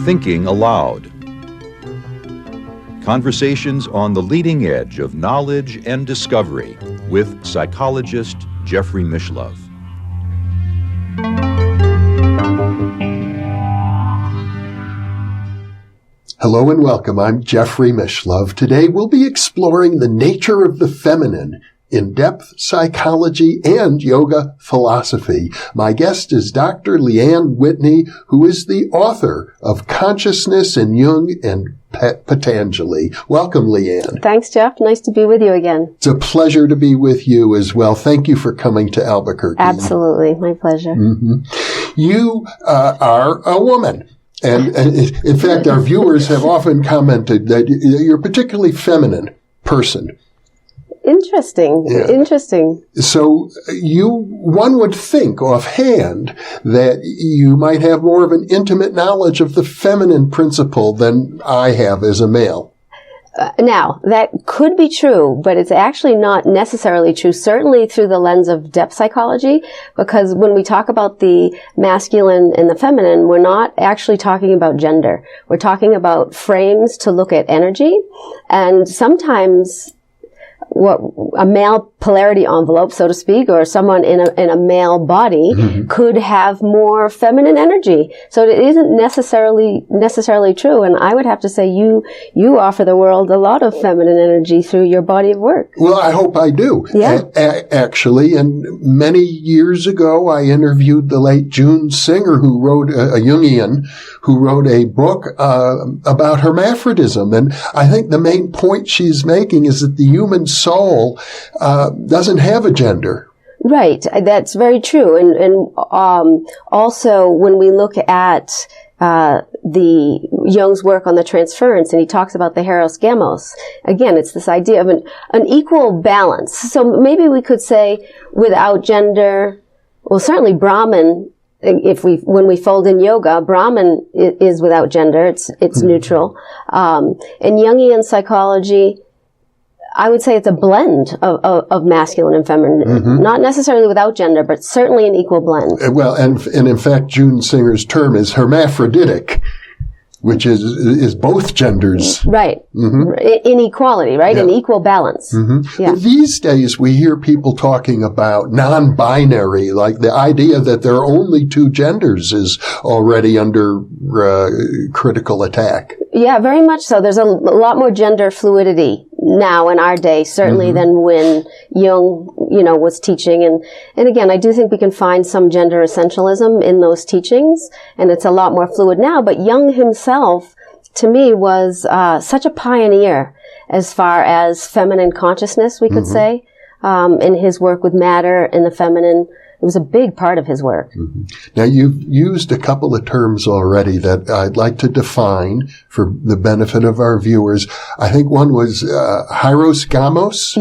Thinking Aloud. Conversations on the leading edge of knowledge and discovery with psychologist Jeffrey Mishlove. Hello and welcome. I'm Jeffrey Mishlove. Today we'll be exploring the nature of the feminine, in-depth psychology, and yoga philosophy. My guest is Dr. Leanne Whitney, who is the author of Consciousness in Jung and Patanjali. Welcome, Leanne. Thanks, Jeff. Nice to be with you again. It's a pleasure to be with you as well. Thank you for coming to Albuquerque. Absolutely. My pleasure. Mm-hmm. You are a woman. And in fact, our viewers have often commented that you're a particularly feminine person. Interesting. Yeah. Interesting. So one would think offhand that you might have more of an intimate knowledge of the feminine principle than I have as a male. Now, that could be true, but it's actually not necessarily true, certainly through the lens of depth psychology, because when we talk about the masculine and the feminine, we're not actually talking about gender. We're talking about frames to look at energy, and sometimes what a male polarity envelope, so to speak, or someone in a male body could have more feminine energy. So it isn't necessarily true. And I would have to say you offer the world a lot of feminine energy through your body of work. Well, I hope I do. Yeah. Actually, and many years ago, I interviewed the late June Singer, who wrote a Jungian, who wrote a book about hermaphrodism. And I think the main point she's making is that the human soul doesn't have a gender. Right. That's very true. And also when we look at the Jung's work on the transference, and he talks about the Heros Gamos. Again, it's this idea of an equal balance. So maybe we could say without gender, well, certainly Brahman, when we fold in yoga, Brahman is without gender. It's neutral. In Jungian psychology, I would say it's a blend of masculine and feminine, not necessarily without gender, but certainly an equal blend. Well, and in fact, June Singer's term is hermaphroditic, which is both genders. Right. Inequality, right? Yeah. An equal balance. Yeah. But these days, we hear people talking about non-binary, like the idea that there are only two genders is already under critical attack. Yeah, very much so. There's a lot more gender fluidity now in our day, certainly than when Jung, was teaching. And again, I do think we can find some gender essentialism in those teachings, and it's a lot more fluid now. But Jung himself, to me, was such a pioneer as far as feminine consciousness, we could say, in his work with matter and the feminine. It was a big part of his work. Now, you've used a couple of terms already that I'd like to define for the benefit of our viewers. I think one was Heros Gamos.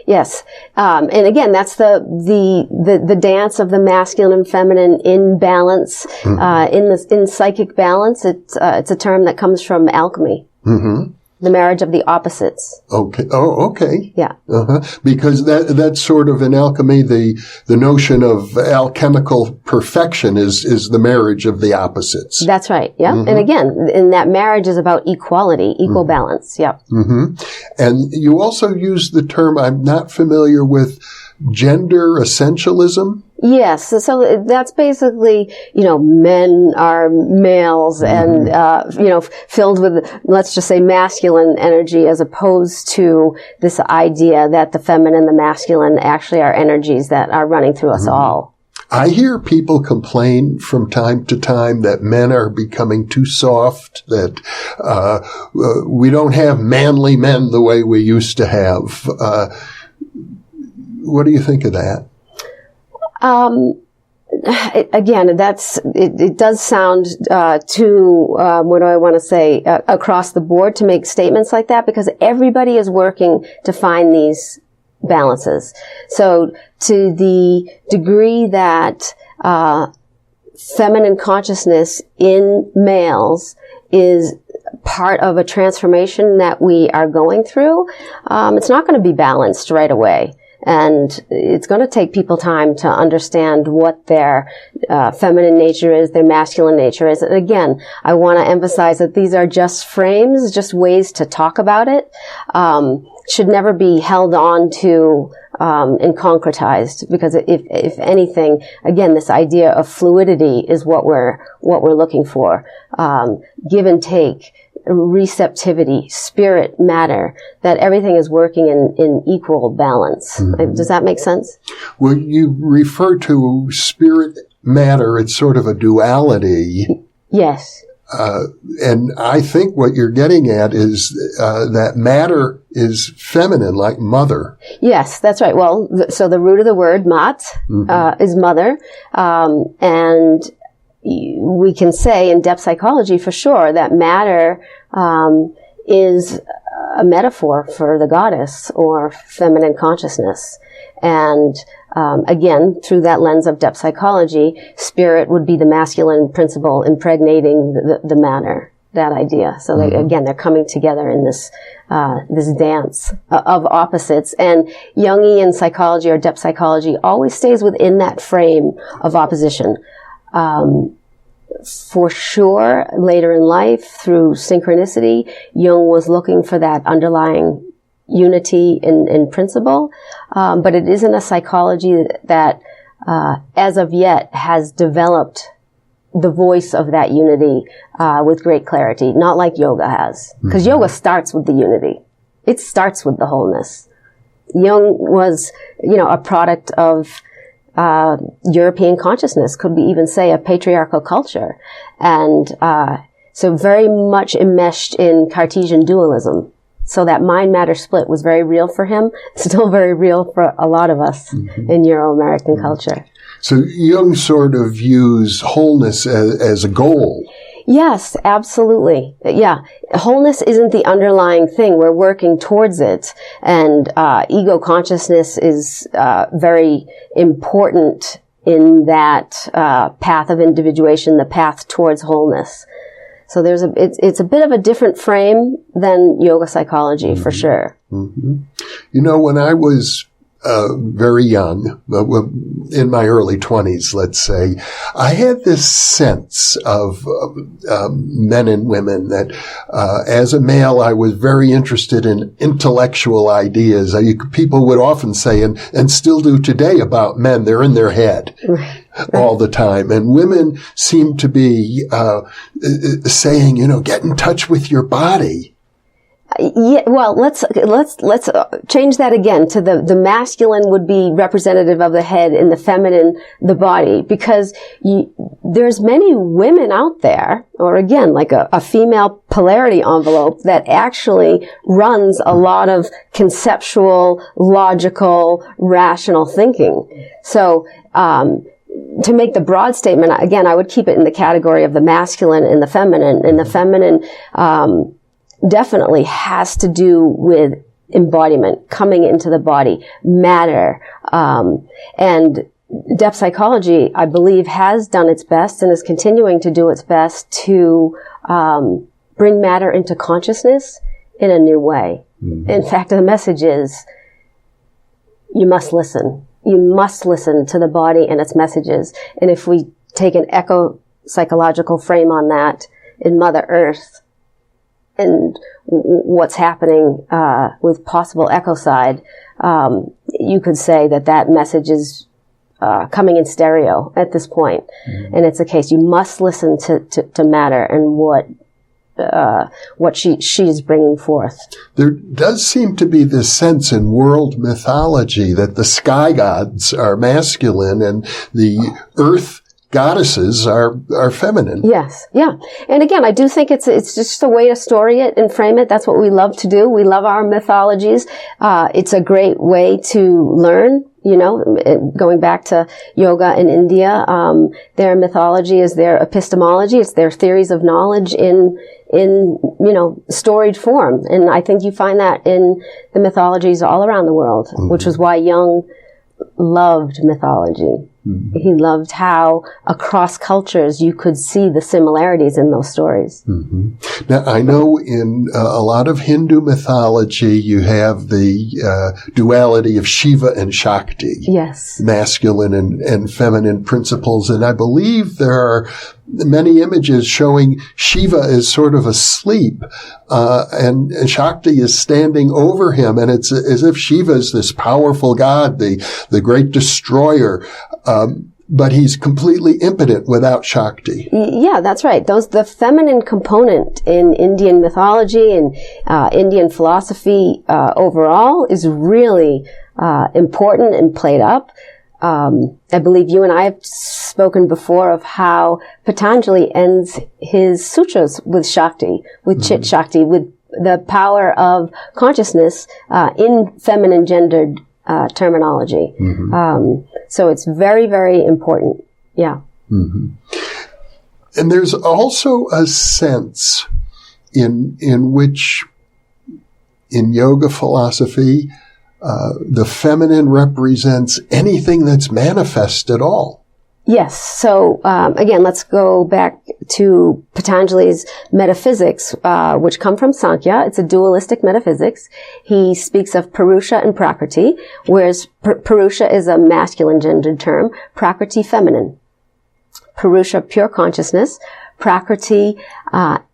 Yes. And again, that's the dance of the masculine and feminine in balance, in psychic balance. It's a term that comes from alchemy. The marriage of the opposites. Okay. Oh, okay. Yeah. Because that's sort of in alchemy, the notion of alchemical perfection is the marriage of the opposites. That's right. Yeah. And again, and that marriage is about equality, equal balance. Yeah. And you also use the term, I'm not familiar with, gender essentialism. Yes. So that's basically, men are males and, filled with, let's just say, masculine energy, as opposed to this idea that the feminine and the masculine actually are energies that are running through us all. I hear people complain from time to time that men are becoming too soft, that we don't have manly men the way we used to have. What do you think of that? Again, it does sound too, what do I want to say, across the board to make statements like that, because everybody is working to find these balances. So to the degree that feminine consciousness in males is part of a transformation that we are going through, it's not going to be balanced right away. And it's going to take people time to understand what their feminine nature is, their masculine nature is. And again, I want to emphasize that these are just frames, just ways to talk about it. Should never be held on to and concretized, because if anything, again, this idea of fluidity is what we're looking for. Give and take, receptivity, spirit, matter, that everything is working in equal balance. Mm-hmm. Does that make sense? Well, you refer to spirit, matter, it's sort of a duality. Yes. And I think what you're getting at is that matter is feminine, like mother. Yes, that's right. Well, so the root of the word, mat, is mother. And we can say in depth psychology for sure that matter is a metaphor for the goddess or feminine consciousness. And again, through that lens of depth psychology, spirit would be the masculine principle impregnating the matter, that idea. So they're coming together in this dance of opposites. And Jungian psychology or depth psychology always stays within that frame of opposition. For sure, later in life, through synchronicity, Jung was looking for that underlying unity in principle, but it isn't a psychology that, as of yet, has developed the voice of that unity with great clarity, not like yoga has. Because yoga starts with the unity. It starts with the wholeness. Jung was, a product of European consciousness, could we even say a patriarchal culture, and so very much enmeshed in Cartesian dualism. So that mind-matter split was very real for him, still very real for a lot of us in Euro-American culture. So Jung sort of views wholeness as a goal. Yes, absolutely. Yeah. Wholeness isn't the underlying thing. We're working towards it. And ego consciousness is very important in that path of individuation, the path towards wholeness. So it's a bit of a different frame than yoga psychology, for sure. When I was very young, in my early 20s, let's say, I had this sense of men and women that as a male, I was very interested in intellectual ideas. People would often say, and still do today, about men, they're in their head. All the time. And women seem to be saying, get in touch with your body. Yeah, well, let's change that again to the masculine would be representative of the head and the feminine, the body, because there's many women out there, or again, like a female polarity envelope that actually runs a lot of conceptual, logical, rational thinking. So, to make the broad statement, again, I would keep it in the category of the masculine and the feminine, and the feminine, definitely has to do with embodiment, coming into the body, matter. And depth psychology, I believe, has done its best and is continuing to do its best to bring matter into consciousness in a new way. In fact, the message is, you must listen. You must listen to the body and its messages. And if we take an eco-psychological frame on that in Mother Earth, and what's happening with possible ecocide, you could say that message is coming in stereo at this point. And it's a case, you must listen to matter and what she is bringing forth. There does seem to be this sense in world mythology that the sky gods are masculine and the earth goddesses are feminine. Yes, yeah. And again, I do think it's just a way to story it and frame it. That's what we love to do. We love our mythologies. It's a great way to learn, going back to yoga in India. Their mythology is their epistemology. It's their theories of knowledge in storied form. And I think you find that in the mythologies all around the world, which is why Jung loved mythology. Mm-hmm. He loved how across cultures you could see the similarities in those stories. Mm-hmm. Now, I know in a lot of Hindu mythology, you have the duality of Shiva and Shakhty. Yes. Masculine and feminine principles. And I believe there are many images showing Shiva is sort of asleep, and Shakhty is standing over him. And it's as if Shiva is this powerful god, the great destroyer. But he's completely impotent without Shakhty. Yeah, that's right. The feminine component in Indian mythology and Indian philosophy overall is really important and played up. I believe you and I have spoken before of how Patanjali ends his sutras with Shakhty, with Chit Shakhty, with the power of consciousness in feminine gendered terminology. Mm-hmm. So it's very, very important. Yeah. Mm-hmm. And there's also a sense in which in yoga philosophy, the feminine represents anything that's manifest at all. Yes. So, again, let's go back to Patanjali's metaphysics, which come from Sankhya. It's a dualistic metaphysics. He speaks of Perusha and Prakriti, whereas Perusha is a masculine gendered term, Prakriti feminine. Perusha, pure consciousness. Prakriti,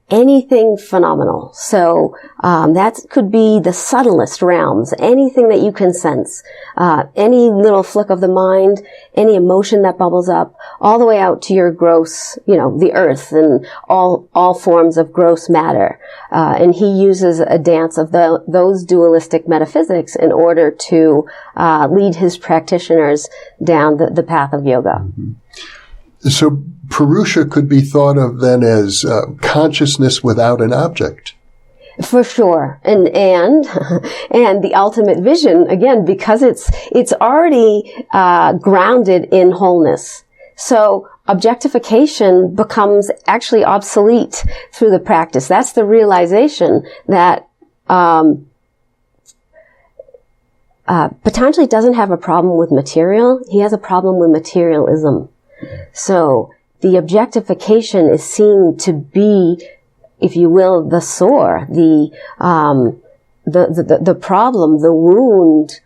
anything phenomenal. So that could be the subtlest realms, anything that you can sense, any little flick of the mind, any emotion that bubbles up, all the way out to your gross, the earth and all forms of gross matter. And he uses a dance of those dualistic metaphysics in order to lead his practitioners down the path of yoga. Mm-hmm. So Perusha could be thought of then as consciousness without an object. For sure. And the ultimate vision, again, because it's already grounded in wholeness. So objectification becomes actually obsolete through the practice. That's the realization that Patanjali doesn't have a problem with material. He has a problem with materialism. So the objectification is seen to be, if you will, the sore, the problem, the wound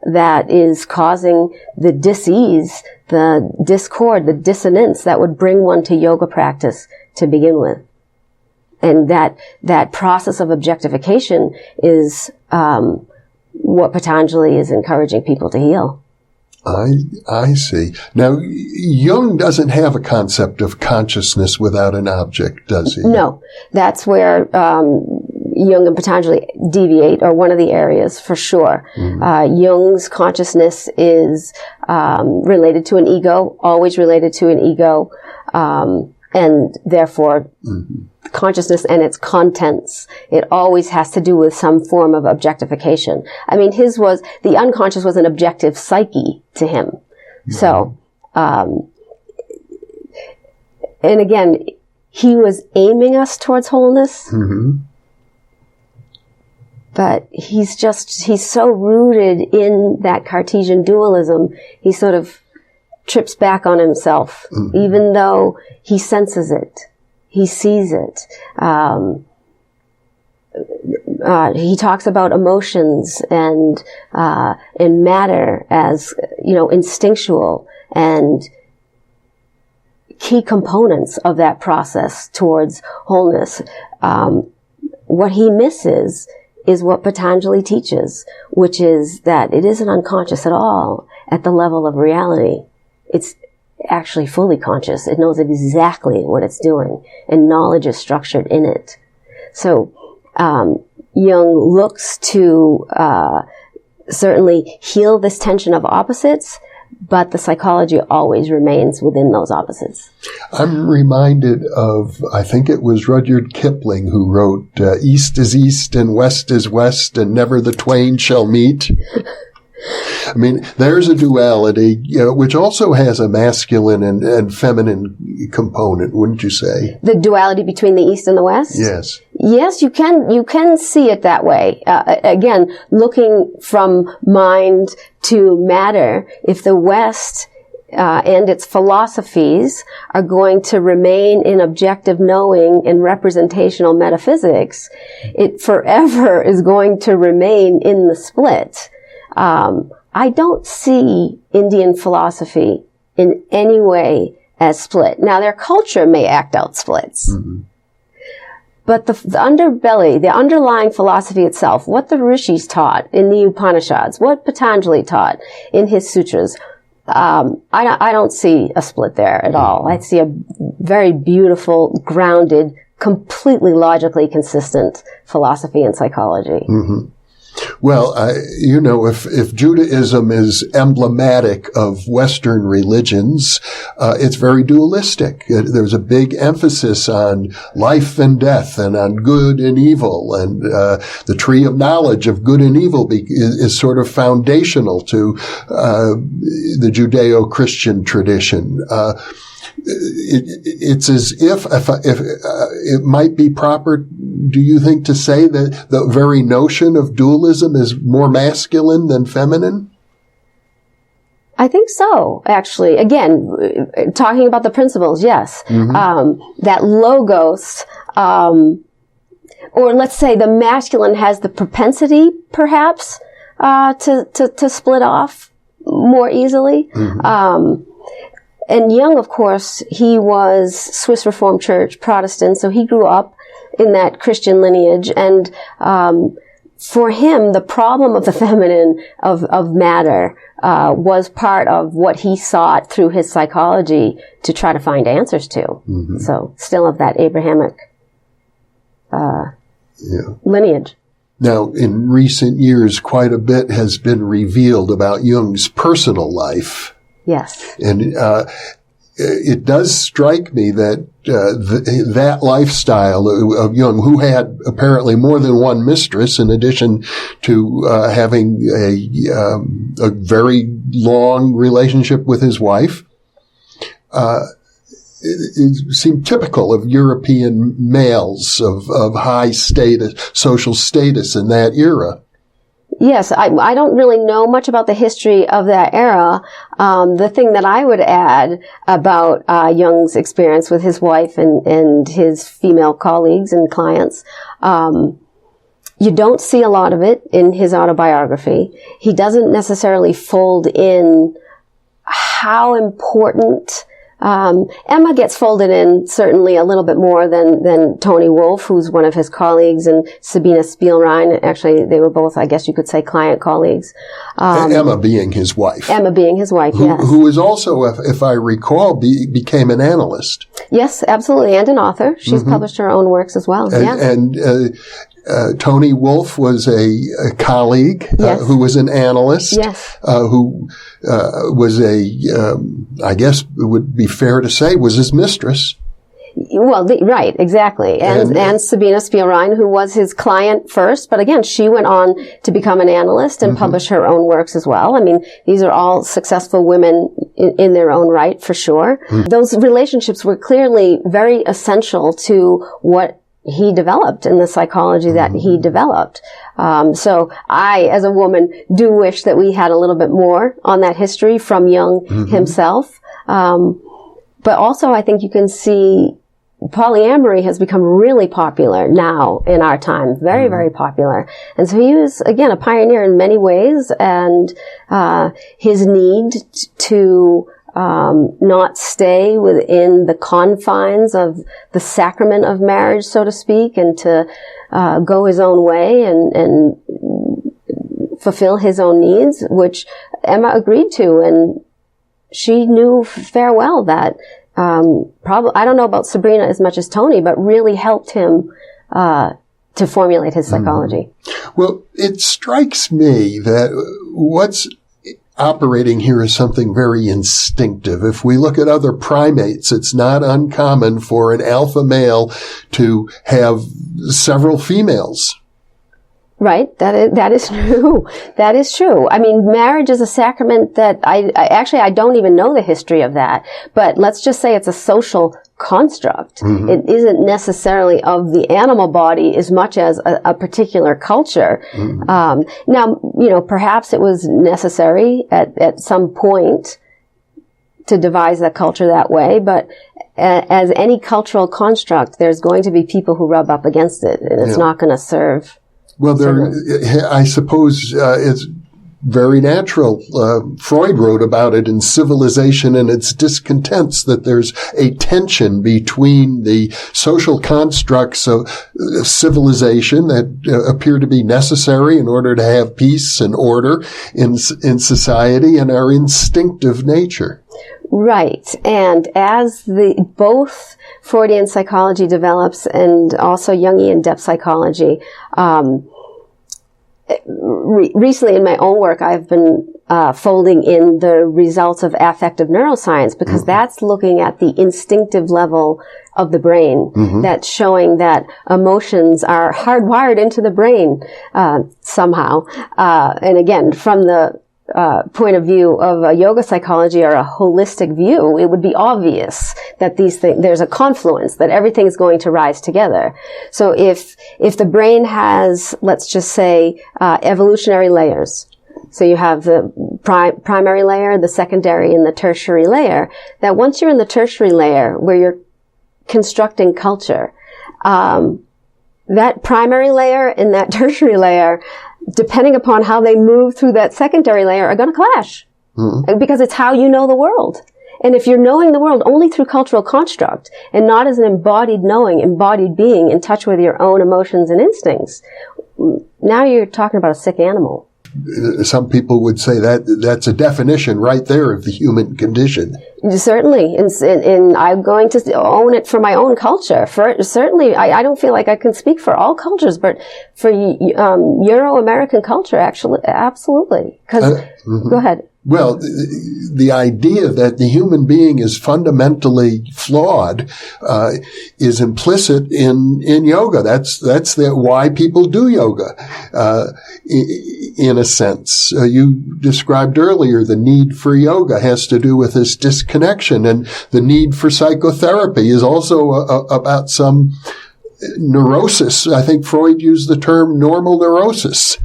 that is causing the dis-ease, the discord, the dissonance that would bring one to yoga practice to begin with. And that process of objectification is what Patanjali is encouraging people to heal. I see. Now, Jung doesn't have a concept of consciousness without an object, does he? No. That's where Jung and Patanjali deviate, or one of the areas for sure. Mm-hmm. Jung's consciousness is related to an ego, always related to an ego, and therefore consciousness and its contents. It always has to do with some form of objectification. I mean, the unconscious was an objective psyche to him. Mm-hmm. So, and again, he was aiming us towards wholeness. Mm-hmm. But he's so rooted in that Cartesian dualism, he sort of trips back on himself, even though he senses it. He sees it. He talks about emotions and matter as, instinctual and key components of that process towards wholeness. What he misses is what Patanjali teaches, which is that it isn't unconscious at all at the level of reality. It's actually fully conscious. It knows exactly what it's doing, and knowledge is structured in it. So Jung looks to certainly heal this tension of opposites, but the psychology always remains within those opposites. I'm reminded of, I think it was Rudyard Kipling who wrote, East is East and West is West and never the twain shall meet. I mean, there's a duality, which also has a masculine and feminine component, wouldn't you say? The duality between the East and the West? Yes. Yes, you can see it that way. Again, looking from mind to matter, if the West and its philosophies are going to remain in objective knowing and representational metaphysics, it forever is going to remain in the split. I don't see Indian philosophy in any way as split. Now, their culture may act out splits. Mm-hmm. But the underbelly, the underlying philosophy itself, what the rishis taught in the Upanishads, what Patanjali taught in his sutras, I don't see a split there at all. I see a very beautiful, grounded, completely logically consistent philosophy and psychology. Mm-hmm. Well, if Judaism is emblematic of Western religions, it's very dualistic. There's a big emphasis on life and death and on good and evil. And the tree of knowledge of good and evil is sort of foundational to the Judeo-Christian tradition. It's as if it might be proper, do you think, to say that the very notion of dualism is more masculine than feminine? I think so, actually. Again, talking about the principles, yes. Mm-hmm. That logos, or let's say the masculine has the propensity, perhaps, to split off more easily. Mm-hmm. And Jung, of course, he was Swiss Reformed Church Protestant, so he grew up in that Christian lineage. And for him, the problem of the feminine, of matter, was part of what he sought through his psychology to try to find answers to. Mm-hmm. So still of that Abrahamic lineage. Now, in recent years, quite a bit has been revealed about Jung's personal life. Yes. And it does strike me that that lifestyle of Jung, who had apparently more than one mistress in addition to having a very long relationship with his wife, it seemed typical of European males of high status, social status in that era. Yes, I don't really know much about the history of that era. The thing that I would add about Jung's experience with his wife and his female colleagues and clients, you don't see a lot of it in his autobiography. He doesn't necessarily fold in how important Emma gets folded in certainly a little bit more than Tony Wolff, who's one of his colleagues, and Sabina Spielrein. Actually, they were both, I guess you could say, client colleagues. Emma being his wife. Emma being his wife, yes. Who is also, if I recall, became an analyst. Yes, absolutely, and an author. She's published her own works as well. And Tony Wolff was a colleague who was an analyst, who was I guess it would be fair to say, was his mistress. Well, right, exactly. And Sabina Spielrein, who was his client first, but again, she went on to become an analyst and publish her own works as well. I mean, these are all successful women in their own right, for sure. Those relationships were clearly very essential to what he developed in the psychology that he developed. So I, as a woman, do wish that we had a little bit more on that history from Jung himself. But also I think you can see polyamory has become really popular now in our time. Very, very popular. And so he was, again, a pioneer in many ways, and his need to not stay within the confines of the sacrament of marriage, so to speak, and to go his own way and fulfill his own needs, which Emma agreed to, and she knew fair well that probably, I don't know about Sabrina as much as Tony, but really helped him to formulate his psychology. Well, it strikes me that what's operating here is something very instinctive. If we look at other primates, it's not uncommon for an alpha male to have several females. Right. That is true. That is true. I mean, marriage is a sacrament that I don't even know the history of that, but let's just say it's a social construct. It isn't necessarily of the animal body as much as a particular culture. Now, perhaps it was necessary at some point to devise the culture that way, but as any cultural construct, there's going to be people who rub up against it, and it's not going to serve. Well, I suppose it's very natural. Freud wrote about it in Civilization and Its Discontents, that there's a tension between the social constructs of civilization that appear to be necessary in order to have peace and order in society, and our instinctive nature. Right. And as both Freudian psychology develops and also Jungian depth psychology, recently in my own work, I've been folding in the results of affective neuroscience, because that's looking at the instinctive level of the brain. That's showing that emotions are hardwired into the brain somehow. And again, from the point of view of a yoga psychology or a holistic view, it would be obvious that these things, there's a confluence, that everything's going to rise together. So if the brain has, let's just say, evolutionary layers, so you have the primary layer, the secondary, and the tertiary layer, that once you're in the tertiary layer where you're constructing culture, that primary layer and that tertiary layer, depending upon how they move through that secondary layer, are going to clash. Because it's how you know the world. And if you're knowing the world only through cultural construct and not as an embodied knowing, embodied being in touch with your own emotions and instincts, now you're talking about a sick animal. Some people would say that's a definition right there of the human condition. Certainly. And I'm going to own it for my own culture. Certainly, I don't feel like I can speak for all cultures, but for Euro-American culture, actually, absolutely. Go ahead. Well, the idea that the human being is fundamentally flawed is implicit in yoga. That's why people do yoga. In a sense, you described earlier the need for yoga has to do with this disconnection, and the need for psychotherapy is also about some neurosis. I think Freud used the term normal neurosis.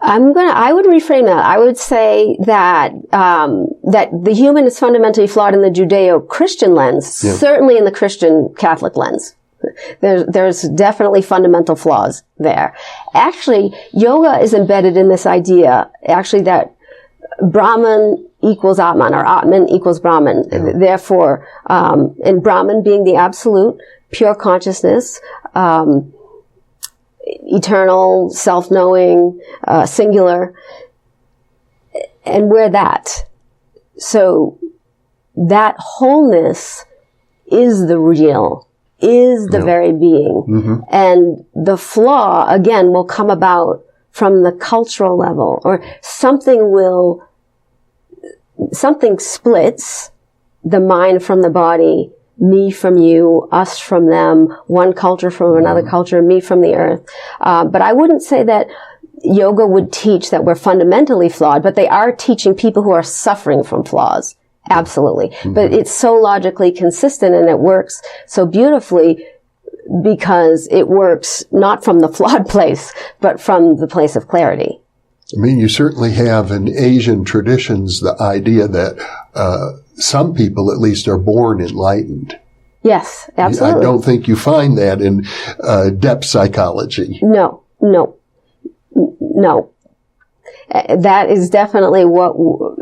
I would reframe that. I would say that that the human is fundamentally flawed in the Judeo-Christian lens, certainly in the Christian Catholic lens. There's definitely fundamental flaws there. Actually, yoga is embedded in this idea, actually, that Brahman equals Atman, or Atman equals Brahman. Therefore, and Brahman being the absolute, pure consciousness, eternal, self-knowing, singular, and we're that. So that wholeness is the real, is the very being. And the flaw, again, will come about from the cultural level, or something splits the mind from the body, me from you, us from them, one culture from another culture, me from the earth. But I wouldn't say that yoga would teach that we're fundamentally flawed, but they are teaching people who are suffering from flaws. Absolutely. But it's so logically consistent, and it works so beautifully because it works not from the flawed place, but from the place of clarity. I mean, you certainly have in Asian traditions the idea that some people, at least, are born enlightened. Yes, absolutely. I don't think you find that in depth psychology. No. That is definitely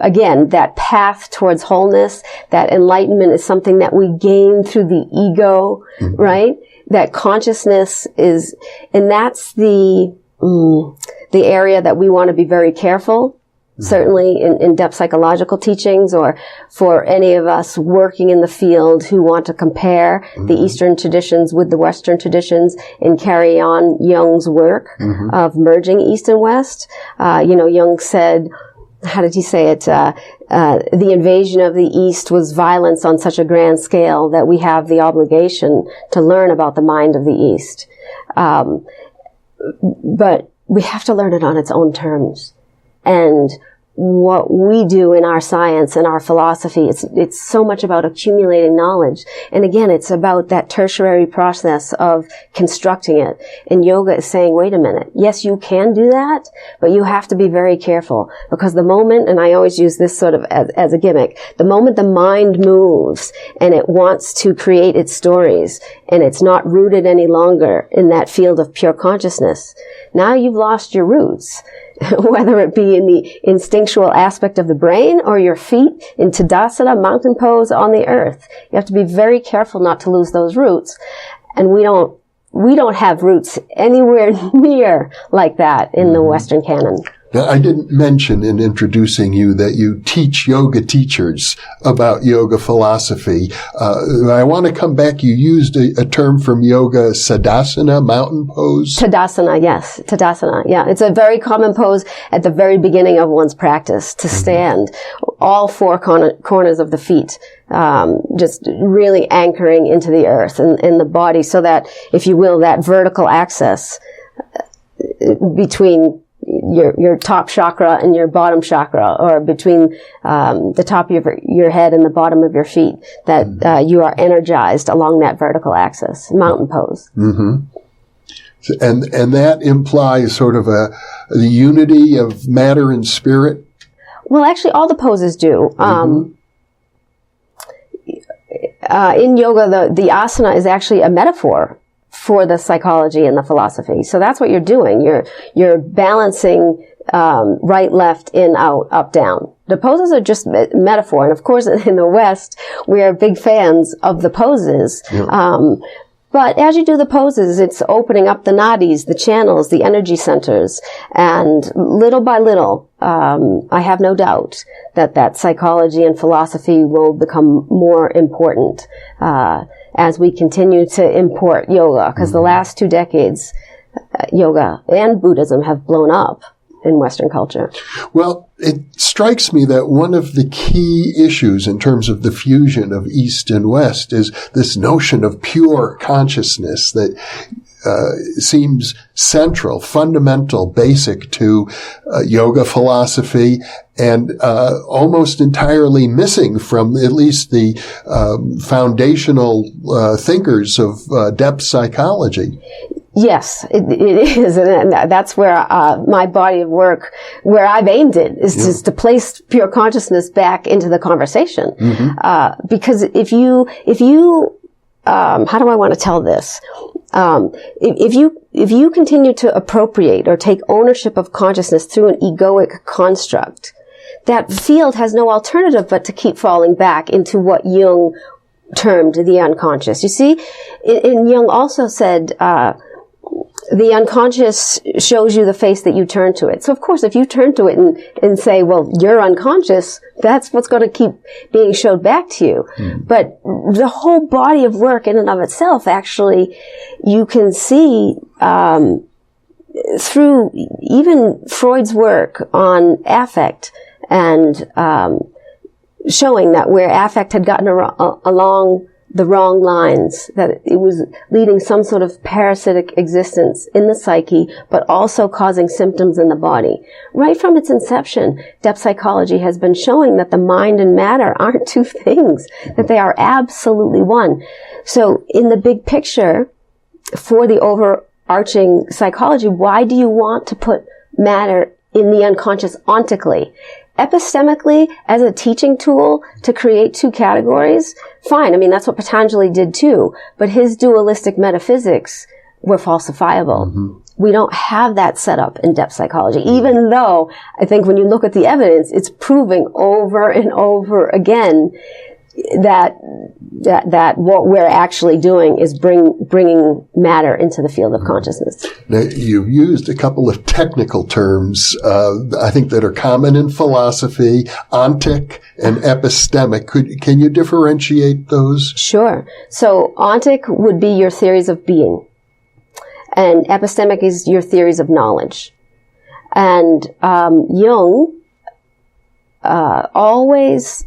again, that path towards wholeness, that enlightenment is something that we gain through the ego, right? That consciousness is, and that's the area that we want to be very careful. Certainly in depth psychological teachings, or for any of us working in the field who want to compare the Eastern traditions with the Western traditions and carry on Jung's work of merging East and West. Jung said, how did he say it? The invasion of the East was violence on such a grand scale that we have the obligation to learn about the mind of the East. But we have to learn it on its own terms. And what we do in our science and our philosophy. It's so much about accumulating knowledge. And again, it's about that tertiary process of constructing it. And yoga is saying, wait a minute, yes, you can do that, but you have to be very careful, because the moment, and I always use this sort of as a gimmick, the moment the mind moves and it wants to create its stories and it's not rooted any longer in that field of pure consciousness, now you've lost your roots. Whether it be in the instinctual aspect of the brain or your feet in Tadasana, mountain pose on the earth. You have to be very careful not to lose those roots. And we don't have roots anywhere near like that in the Western canon. Now, I didn't mention in introducing you that you teach yoga teachers about yoga philosophy. I want to come back. You used a term from yoga, sadasana, mountain pose. Tadasana, yes. Tadasana, yeah. It's a very common pose at the very beginning of one's practice, to stand, all four corners of the feet, just really anchoring into the earth and the body, so that, if you will, that vertical axis between your top chakra and your bottom chakra, or between the top of your head and the bottom of your feet, that you are energized along that vertical axis, mountain pose. Mm-hmm. And that implies sort of the unity of matter and spirit? Well, actually, all the poses do. In yoga, the asana is actually a metaphor for the psychology and the philosophy. So that's what you're doing. You're balancing right, left, in, out, up, down. The poses are just metaphor. And of course, in the West, we are big fans of the poses. Yeah. But as you do the poses, it's opening up the nadis, the channels, the energy centers. And little by little, I have no doubt that psychology and philosophy will become more important as we continue to import yoga, because the last 2 decades, yoga and Buddhism have blown up in Western culture. Well, it strikes me that one of the key issues in terms of the fusion of East and West is this notion of pure consciousness that seems central, fundamental, basic to yoga philosophy, and almost entirely missing from at least the foundational thinkers of depth psychology. Yes, it is, and that's where my body of work, where I've aimed it, is just to place pure consciousness back into the conversation. Because if you, how do I want to tell this? If you continue to appropriate or take ownership of consciousness through an egoic construct, that field has no alternative but to keep falling back into what Jung termed the unconscious. You see, and Jung also said, the unconscious shows you the face that you turn to it. So of course, if you turn to it and say, well, you're unconscious, that's what's going to keep being showed back to you. But the whole body of work in and of itself, actually, you can see, through even Freud's work on affect, and, showing that where affect had gotten along the wrong lines, that it was leading some sort of parasitic existence in the psyche, but also causing symptoms in the body. Right from its inception, depth psychology has been showing that the mind and matter aren't two things, that they are absolutely one. So in the big picture, for the overarching psychology, why do you want to put matter in the unconscious ontically? Epistemically, as a teaching tool to create 2 categories, fine. I mean, that's what Patanjali did too. But his dualistic metaphysics were falsifiable. We don't have that set up in depth psychology, even though I think when you look at the evidence, it's proving over and over again that what we're actually doing is bringing matter into the field of consciousness. Now, you've used a couple of technical terms, I think, that are common in philosophy, ontic and epistemic. Can you differentiate those? Sure. So ontic would be your theories of being, and epistemic is your theories of knowledge. And Jung always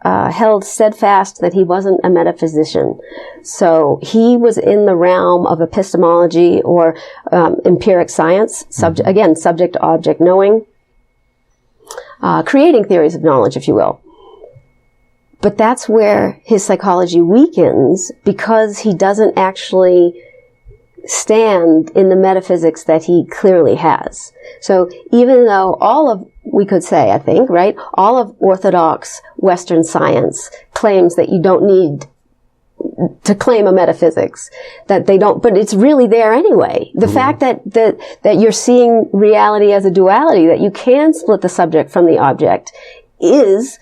held steadfast that he wasn't a metaphysician. So he was in the realm of epistemology or empiric science, subject-object knowing. creating theories of knowledge, if you will. But that's where his psychology weakens, because he doesn't actually stand in the metaphysics that he clearly has. So even though we could say, I think, right, all of orthodox Western science claims that you don't need to claim a metaphysics, that they don't, but it's really there anyway. The fact that you're seeing reality as a duality, that you can split the subject from the object, is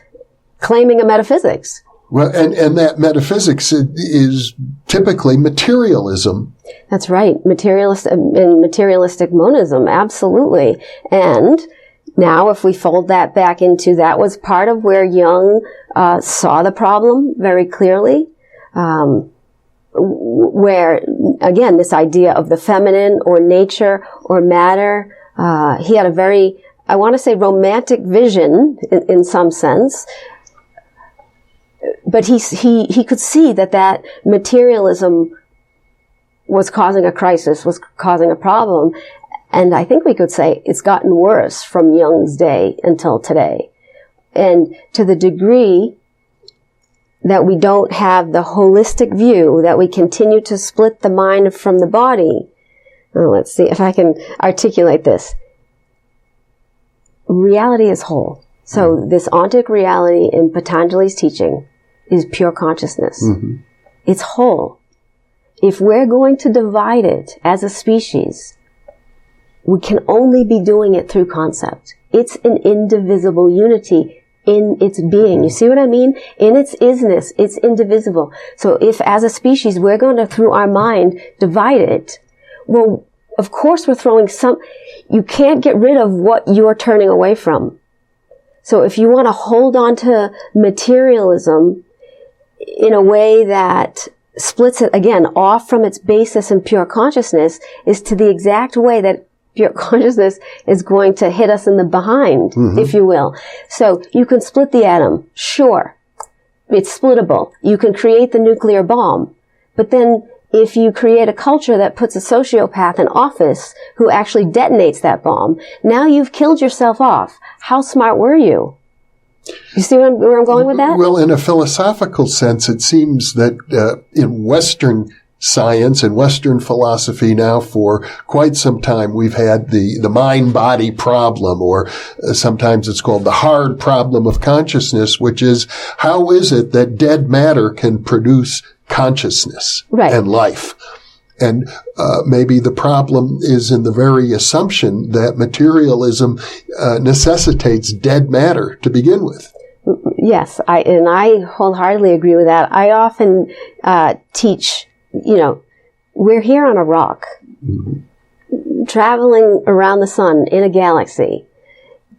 claiming a metaphysics. Well, and that metaphysics is typically materialism. That's right. Materialistic monism. Absolutely. And now if we fold that back into, that was part of where Jung saw the problem very clearly, where, again, this idea of the feminine or nature or matter, he had a very, I want to say, romantic vision in some sense. But he could see that materialism was causing a crisis, was causing a problem. And I think we could say it's gotten worse from Jung's day until today. And to the degree that we don't have the holistic view, that we continue to split the mind from the body. Let's see if I can articulate this. Reality is whole. So this ontic reality in Patanjali's teaching is pure consciousness. Mm-hmm. It's whole. If we're going to divide it as a species, we can only be doing it through concept. It's an indivisible unity in its being. You see what I mean? In its isness, it's indivisible. So if as a species we're going to, through our mind, divide it, well, of course we're throwing you can't get rid of what you're turning away from. So if you want to hold on to materialism in a way that splits it, again, off from its basis in pure consciousness, is to the exact way that pure consciousness is going to hit us in the behind, if you will. So you can split the atom, sure. It's splittable. You can create the nuclear bomb. But then if you create a culture that puts a sociopath in office who actually detonates that bomb, now you've killed yourself off. How smart were you? You see where I'm going with that? Well, in a philosophical sense, it seems that in Western science and Western philosophy now for quite some time, we've had the mind-body problem, or sometimes it's called the hard problem of consciousness, which is, how is it that dead matter can produce consciousness and life? And maybe the problem is in the very assumption that materialism necessitates dead matter to begin with. Yes, I wholeheartedly agree with that. I often teach, we're here on a rock, traveling around the sun in a galaxy.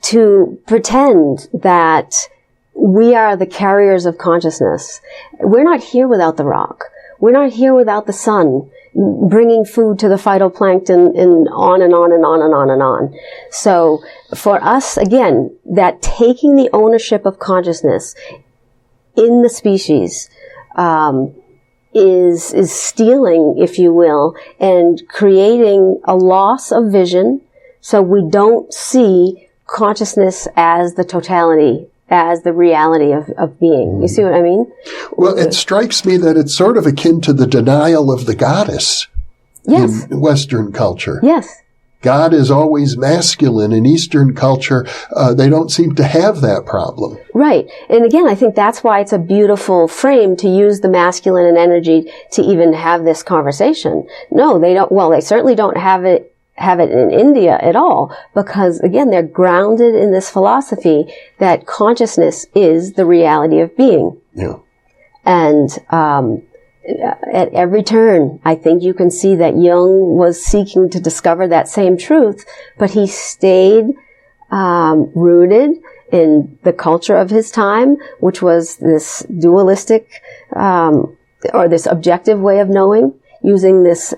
To pretend that we are the carriers of consciousness, we're not here without the rock. We're not here without the sun, bringing food to the phytoplankton, and on and on and on and on and on. So for us, again, that taking the ownership of consciousness in the species is stealing, if you will, and creating a loss of vision, so we don't see consciousness as the totality, as the reality of being. You see what I mean? Well, it strikes me that it's sort of akin to the denial of the goddess in Western culture. Yes. God is always masculine. In Eastern culture, they don't seem to have that problem. Right. And again, I think that's why it's a beautiful frame to use the masculine and energy to even have this conversation. No, they don't. Well, they certainly don't have it in India at all, because again, they're grounded in this philosophy that consciousness is the reality of being. Yeah. And at every turn, I think you can see that Jung was seeking to discover that same truth, but he stayed rooted in the culture of his time, which was this dualistic or this objective way of knowing, using this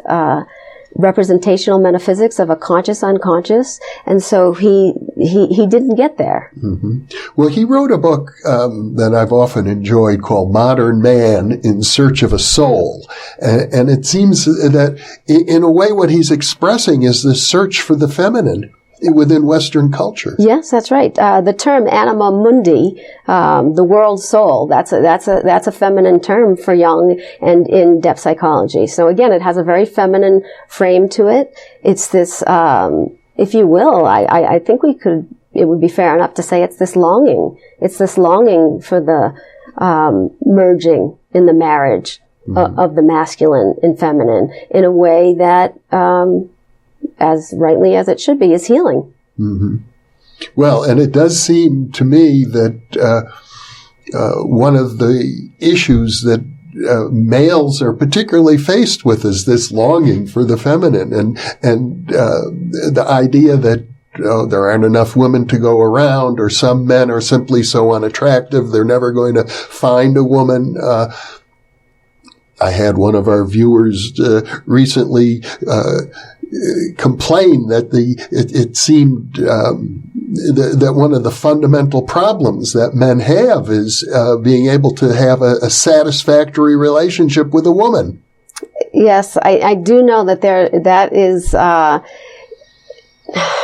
representational metaphysics of a conscious unconscious, and so he didn't get there. Mm-hmm. Well, he wrote a book that I've often enjoyed called Modern Man in Search of a Soul, and it seems that in a way what he's expressing is the search for the feminine within Western culture. Yes, that's right. The term anima mundi, the world soul, that's a feminine term for Jung and in depth psychology. So again, it has a very feminine frame to it. It's this, if you will, I think it would be fair enough to say it's this longing. It's this longing for the merging in the marriage of the masculine and feminine in a way that, as rightly as it should be, is healing. Mm-hmm. Well, and it does seem to me that one of the issues that males are particularly faced with is this longing for the feminine, and the idea that there aren't enough women to go around, or some men are simply so unattractive they're never going to find a woman. I had one of our viewers recently complain that it seemed that one of the fundamental problems that men have is being able to have a satisfactory relationship with a woman. Yes, I do know that that is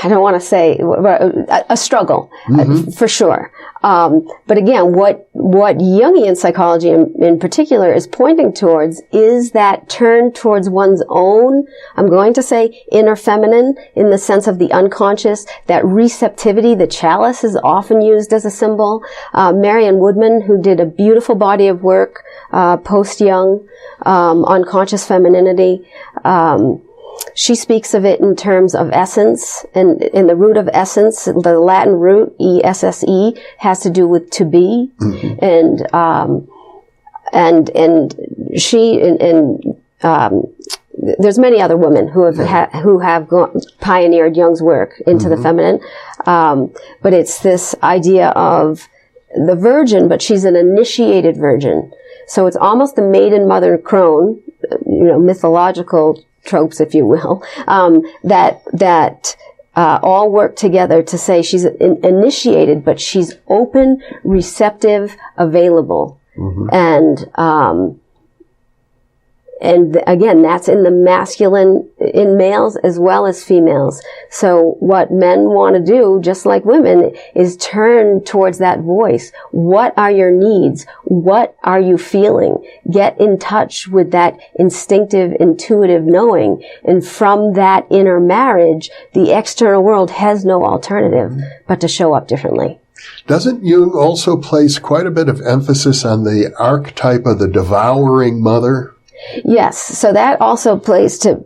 I don't want to say a struggle, for sure. But again, what Jungian psychology in particular is pointing towards is that turn towards one's own, I'm going to say inner feminine in the sense of the unconscious, that receptivity. The chalice is often used as a symbol. Marianne Woodman, who did a beautiful body of work, post-Jung, on conscious femininity, she speaks of it in terms of essence, and in the root of essence, the Latin root, E-S-S-E, has to do with to be, and she, there's many other women who have pioneered Jung's work into the feminine, but it's this idea of the virgin, but she's an initiated virgin. So it's almost the maiden mother crone, mythological tropes, if you will, that all work together to say she's initiated, but she's open, receptive, available. And again, that's in the masculine, in males as well as females. So what men want to do, just like women, is turn towards that voice. What are your needs? What are you feeling? Get in touch with that instinctive, intuitive knowing. And from that inner marriage, the external world has no alternative but to show up differently. Doesn't Jung also place quite a bit of emphasis on the archetype of the devouring mother? Yes, so that also plays to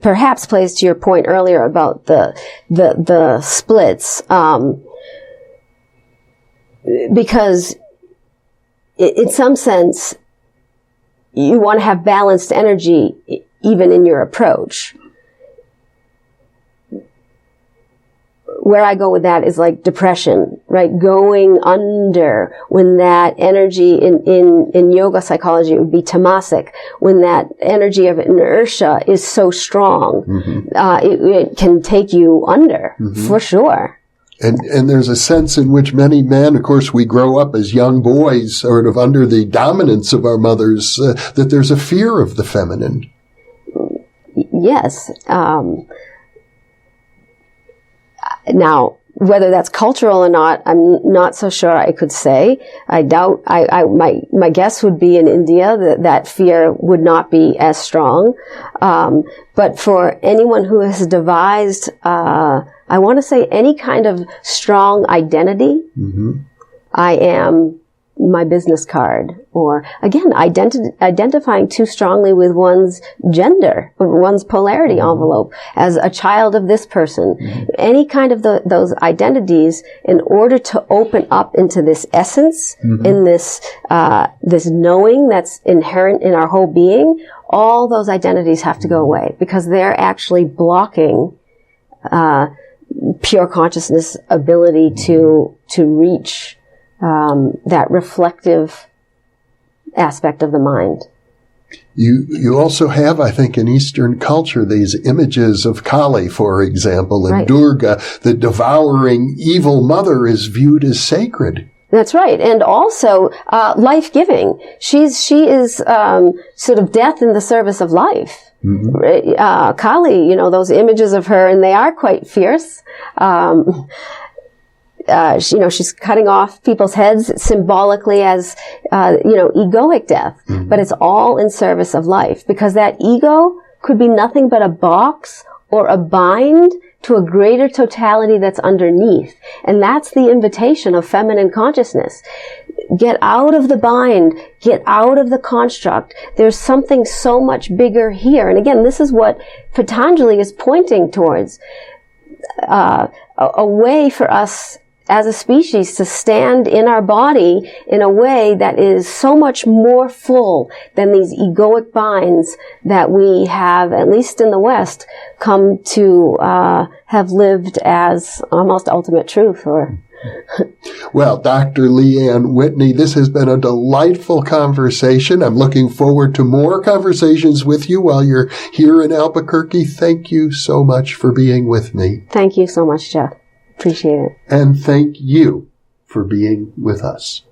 your point earlier about the splits, because in some sense you want to have balanced energy even in your approach. Where I go with that is like depression, right? Going under, when that energy in yoga psychology, it would be tamasic, when that energy of inertia is so strong, it can take you under, for sure. And there's a sense in which many men, of course, we grow up as young boys, sort of under the dominance of our mothers, that there's a fear of the feminine. Yes. Now, whether that's cultural or not, I'm not so sure I could say. I doubt, my guess would be in India that fear would not be as strong. But for anyone who has devised, I want to say any kind of strong identity, I am my business card, or again, identifying too strongly with one's gender, one's polarity envelope, as a child of this person, any kind of those identities, in order to open up into this essence, in this knowing that's inherent in our whole being. All those identities have to go away, because they're actually blocking pure consciousness ability to reach that reflective aspect of the mind. You also have, I think, in Eastern culture, these images of Kali, for example, and Durga. The devouring evil mother is viewed as sacred. That's right. And also, life-giving. She is, sort of death in the service of life. Kali, you know, those images of her, and they are quite fierce. You know, she's cutting off people's heads symbolically as, you know, egoic death. But it's all in service of life, because that ego could be nothing but a box or a bind to a greater totality that's underneath. And that's the invitation of feminine consciousness. Get out of the bind. Get out of the construct. There's something so much bigger here. And again, this is what Patanjali is pointing towards. A way for us as a species to stand in our body in a way that is so much more full than these egoic binds that we have, at least in the West, come to have lived as almost ultimate truth. Well, Dr. Leanne Whitney, this has been a delightful conversation. I'm looking forward to more conversations with you while you're here in Albuquerque. Thank you so much for being with me. Thank you so much, Jeff. Appreciate it. And thank you for being with us.